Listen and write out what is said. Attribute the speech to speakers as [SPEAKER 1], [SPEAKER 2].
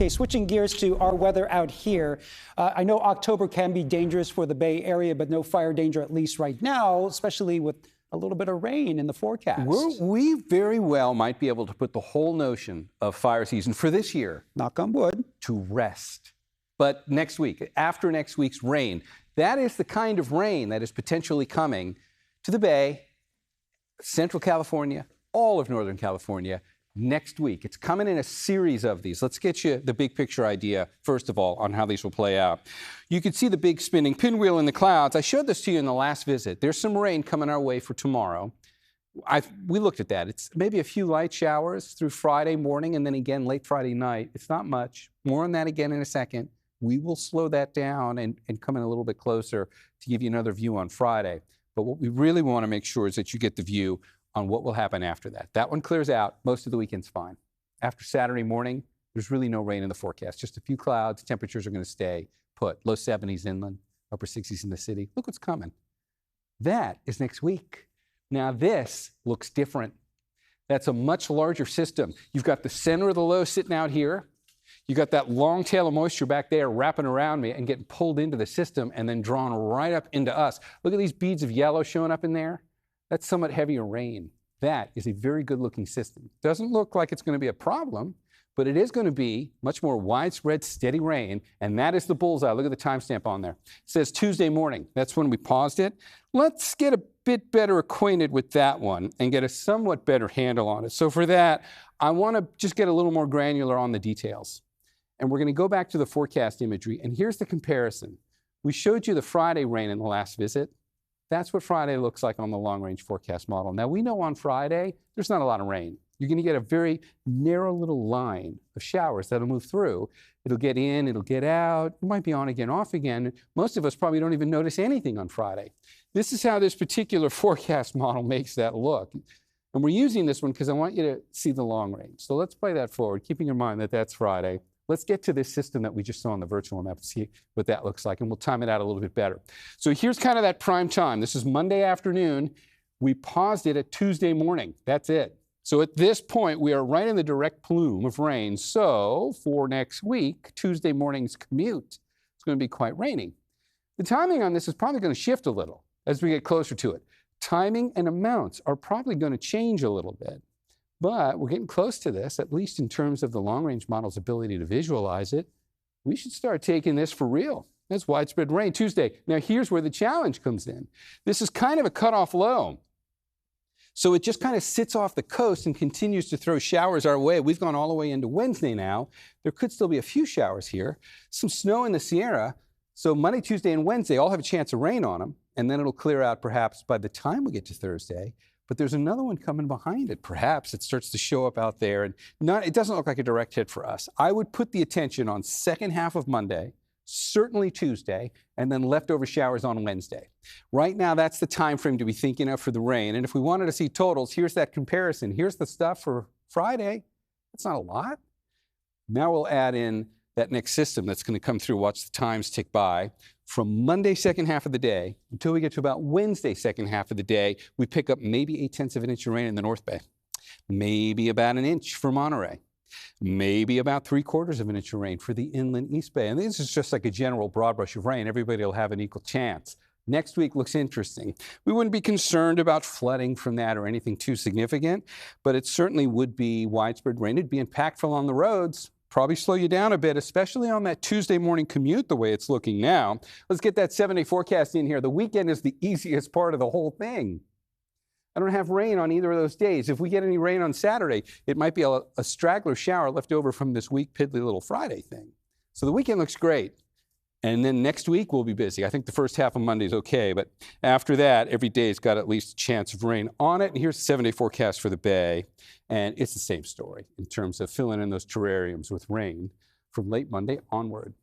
[SPEAKER 1] Okay, switching gears to our weather out here. I know October can be dangerous for the Bay Area, but no fire danger, at least right now, especially with a little bit of rain in the forecast.
[SPEAKER 2] We very well might be able to put the whole notion of fire season for this year,
[SPEAKER 1] knock on wood,
[SPEAKER 2] to rest. But next week, after next week's rain, that is the kind of rain that is potentially coming to the Bay, Central California, all of Northern California, next week. It's coming in a series of these. Let's get you the big picture idea, first of all, on how these will play out. You can see the big spinning pinwheel in the clouds. I showed this to you in the last visit. There's some rain coming our way for tomorrow. We looked at that. It's maybe a few light showers through Friday morning and then again late Friday night. It's not much. More on that again in a second. We will slow that down and come in a little bit closer to give you another view on Friday. But what we really want to make sure is that you get the view on what will happen after that. That one clears out. Most of the weekend's fine. After Saturday morning, there's really no rain in the forecast. Just a few clouds. Temperatures are going to stay put. Low 70s inland, upper 60s in the city. Look what's coming. That is next week. Now this looks different. That's a much larger system. You've got the center of the low sitting out here. You got that long tail of moisture back there wrapping around me and getting pulled into the system and then drawn right up into us. Look at these beads of yellow showing up in there. That's somewhat heavier rain. That is a very good-looking system. Doesn't look like it's going to be a problem, but it is going to be much more widespread, steady rain, and that is the bullseye. Look at the timestamp on there. It says Tuesday morning. That's when we paused it. Let's get a bit better acquainted with that one and get a somewhat better handle on it. So for that, I want to just get a little more granular on the details. And we're going to go back to the forecast imagery, and here's the comparison. We showed you the Friday rain in the last visit. That's what Friday looks like on the long-range forecast model. Now, we know on Friday, there's not a lot of rain. You're going to get a very narrow little line of showers that'll move through. It'll get in, it'll get out. It might be on again, off again. Most of us probably don't even notice anything on Friday. This is how this particular forecast model makes that look. And we're using this one because I want you to see the long range. So let's play that forward, keeping in mind that that's Friday. Let's get to this system that we just saw on the virtual map and see what that looks like, and we'll time it out a little bit better. So here's kind of that prime time. This is Monday afternoon. We paused it at Tuesday morning. That's it. So at this point, we are right in the direct plume of rain. So for next week, Tuesday morning's commute, it's going to be quite rainy. The timing on this is probably going to shift a little as we get closer to it. Timing and amounts are probably going to change a little bit. But we're getting close to this, at least in terms of the long-range model's ability to visualize it. We should start taking this for real. That's widespread rain Tuesday. Now, here's where the challenge comes in. This is kind of a cutoff low. So it just kind of sits off the coast and continues to throw showers our way. We've gone all the way into Wednesday now. There could still be a few showers here. Some snow in the Sierra. So Monday, Tuesday, and Wednesday all have a chance of rain on them. And then it'll clear out perhaps by the time we get to Thursday. But there's another one coming behind it. Perhaps it starts to show up out there. And it doesn't look like a direct hit for us. I would put the attention on second half of Monday, certainly Tuesday, and then leftover showers on Wednesday. Right now, that's the time frame to be thinking of for the rain. And if we wanted to see totals, here's that comparison. Here's the stuff for Friday. That's not a lot. Now we'll add in that next system that's going to come through. Watch the times tick by. From Monday, second half of the day, until we get to about Wednesday, second half of the day, we pick up maybe 0.8 of an inch of rain in the North Bay, maybe about an inch for Monterey, maybe about 3/4 of an inch of rain for the inland East Bay. And this is just like a general broad brush of rain. Everybody will have an equal chance. Next week looks interesting. We wouldn't be concerned about flooding from that or anything too significant, but it certainly would be widespread rain. It'd be impactful on the roads. Probably slow you down a bit, especially on that Tuesday morning commute the way it's looking now. Let's get that 7-day forecast in here. The weekend is the easiest part of the whole thing. I don't have rain on either of those days. If we get any rain on Saturday, it might be a straggler shower left over from this weak, piddly little Friday thing. So the weekend looks great. And then next week we'll be busy. I think the first half of Monday is okay, but after that, every day's got at least a chance of rain on it. And here's the 7-day forecast for the Bay. And it's the same story in terms of filling in those terrariums with rain from late Monday onward.